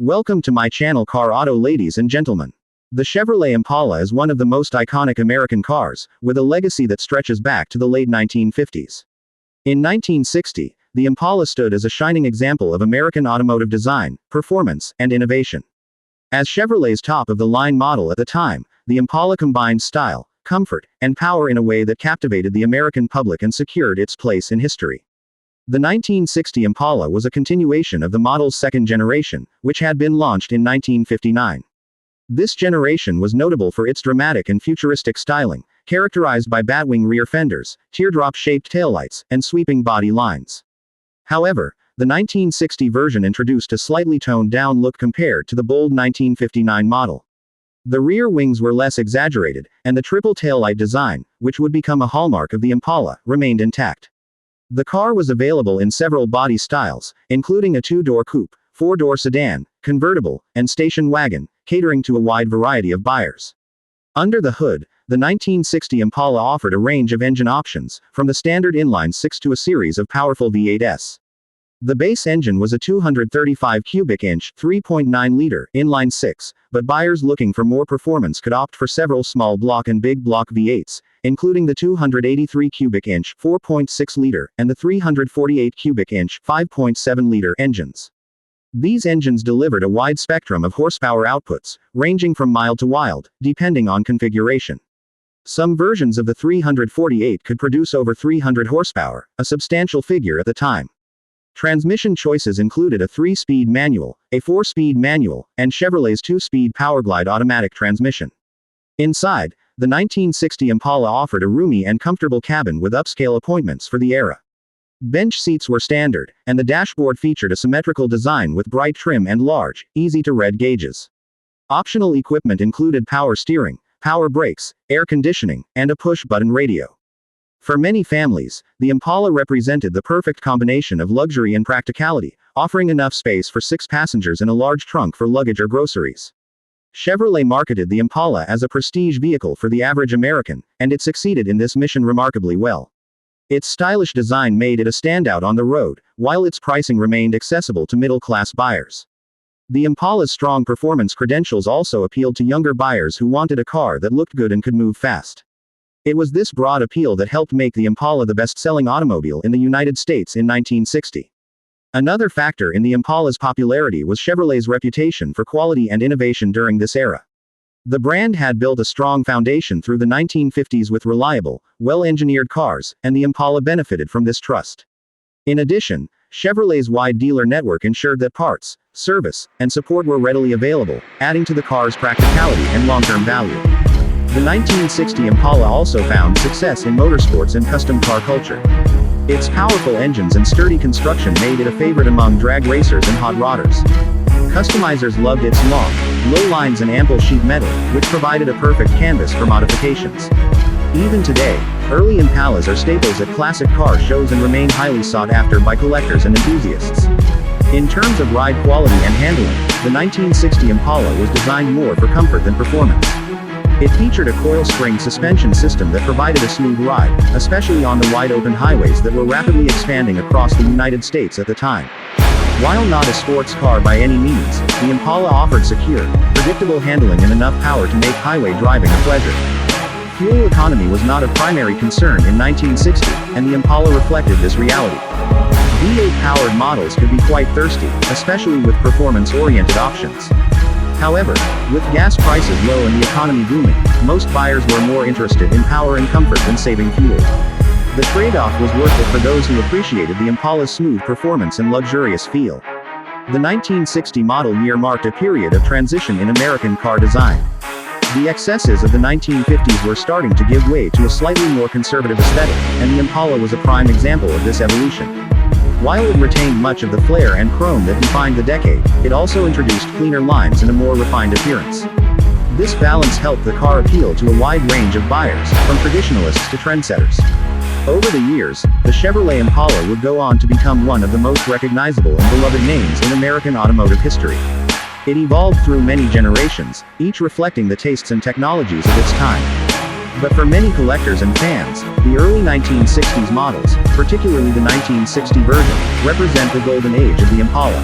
Welcome to my channel Car Auto, ladies and gentlemen. The Chevrolet Impala is one of the most iconic American cars, with a legacy that stretches back to the late 1950s. In 1960, the Impala stood as a shining example of American automotive design, performance, and innovation. As Chevrolet's top-of-the-line model at the time, the Impala combined style, comfort, and power in a way that captivated the American public and secured its place in history. The 1960 Impala was a continuation of the model's second generation, which had been launched in 1959. This generation was notable for its dramatic and futuristic styling, characterized by batwing rear fenders, teardrop-shaped taillights, and sweeping body lines. However, the 1960 version introduced a slightly toned-down look compared to the bold 1959 model. The rear wings were less exaggerated, and the triple taillight design, which would become a hallmark of the Impala, remained intact. The car was available in several body styles, including a two-door coupe, four-door sedan, convertible, and station wagon, catering to a wide variety of buyers. Under the hood, the 1960 Impala offered a range of engine options, from the standard inline-six to a series of powerful V8s. The base engine was a 235 cubic inch, 3.9-liter, inline-six, but buyers looking for more performance could opt for several small block and big block V8s, including the 283 cubic inch, 4.6-liter, and the 348 cubic inch, 5.7-liter engines. These engines delivered a wide spectrum of horsepower outputs, ranging from mild to wild, depending on configuration. Some versions of the 348 could produce over 300 horsepower, a substantial figure at the time. Transmission choices included a 3-speed manual, a 4-speed manual, and Chevrolet's 2-speed Powerglide automatic transmission. Inside, the 1960 Impala offered a roomy and comfortable cabin with upscale appointments for the era. Bench seats were standard, and the dashboard featured a symmetrical design with bright trim and large, easy-to-read gauges. Optional equipment included power steering, power brakes, air conditioning, and a push-button radio. For many families, the Impala represented the perfect combination of luxury and practicality, offering enough space for 6 passengers and a large trunk for luggage or groceries. Chevrolet marketed the Impala as a prestige vehicle for the average American, and it succeeded in this mission remarkably well. Its stylish design made it a standout on the road, while its pricing remained accessible to middle-class buyers. The Impala's strong performance credentials also appealed to younger buyers who wanted a car that looked good and could move fast. It was this broad appeal that helped make the Impala the best-selling automobile in the United States in 1960. Another factor in the Impala's popularity was Chevrolet's reputation for quality and innovation during this era. The brand had built a strong foundation through the 1950s with reliable, well-engineered cars, and the Impala benefited from this trust. In addition, Chevrolet's wide dealer network ensured that parts, service, and support were readily available, adding to the car's practicality and long-term value. The 1960 Impala also found success in motorsports and custom car culture. Its powerful engines and sturdy construction made it a favorite among drag racers and hot rodders. Customizers loved its long, low lines and ample sheet metal, which provided a perfect canvas for modifications. Even today, early Impalas are staples at classic car shows and remain highly sought after by collectors and enthusiasts. In terms of ride quality and handling, the 1960 Impala was designed more for comfort than performance. It featured a coil spring suspension system that provided a smooth ride, especially on the wide-open highways that were rapidly expanding across the United States at the time. While not a sports car by any means, the Impala offered secure, predictable handling and enough power to make highway driving a pleasure. Fuel economy was not a primary concern in 1960, and the Impala reflected this reality. V8-powered models could be quite thirsty, especially with performance-oriented options. However, with gas prices low and the economy booming, most buyers were more interested in power and comfort than saving fuel. The trade-off was worth it for those who appreciated the Impala's smooth performance and luxurious feel. The 1960 model year marked a period of transition in American car design. The excesses of the 1950s were starting to give way to a slightly more conservative aesthetic, and the Impala was a prime example of this evolution. While it retained much of the flair and chrome that defined the decade, it also introduced cleaner lines and a more refined appearance. This balance helped the car appeal to a wide range of buyers, from traditionalists to trendsetters. Over the years, the Chevrolet Impala would go on to become one of the most recognizable and beloved names in American automotive history. It evolved through many generations, each reflecting the tastes and technologies of its time. But for many collectors and fans, the early 1960s models, particularly the 1960 version, represent the golden age of the Impala.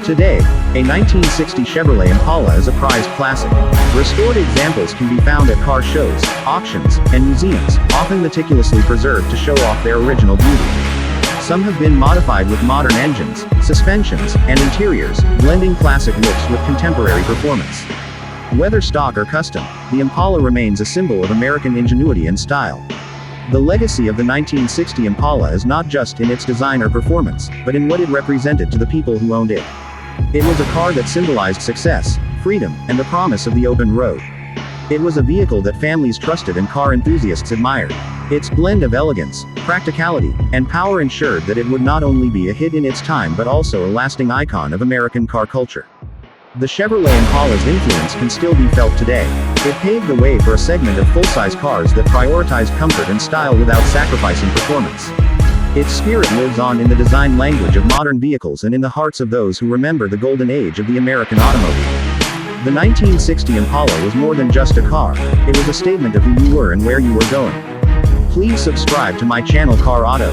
Today, a 1960 Chevrolet Impala is a prized classic. Restored examples can be found at car shows, auctions, and museums, often meticulously preserved to show off their original beauty. Some have been modified with modern engines, suspensions, and interiors, blending classic looks with contemporary performance. Whether stock or custom, the Impala remains a symbol of American ingenuity and style. The legacy of the 1960 Impala is not just in its design or performance, but in what it represented to the people who owned it. It was a car that symbolized success, freedom, and the promise of the open road. It was a vehicle that families trusted and car enthusiasts admired. Its blend of elegance, practicality, and power ensured that it would not only be a hit in its time but also a lasting icon of American car culture. The Chevrolet Impala's influence can still be felt today. It paved the way for a segment of full-size cars that prioritized comfort and style without sacrificing performance. Its spirit lives on in the design language of modern vehicles and in the hearts of those who remember the golden age of the American automobile. The 1960 Impala was more than just a car, it was a statement of who you were and where you were going. Please subscribe to my channel Car Auto.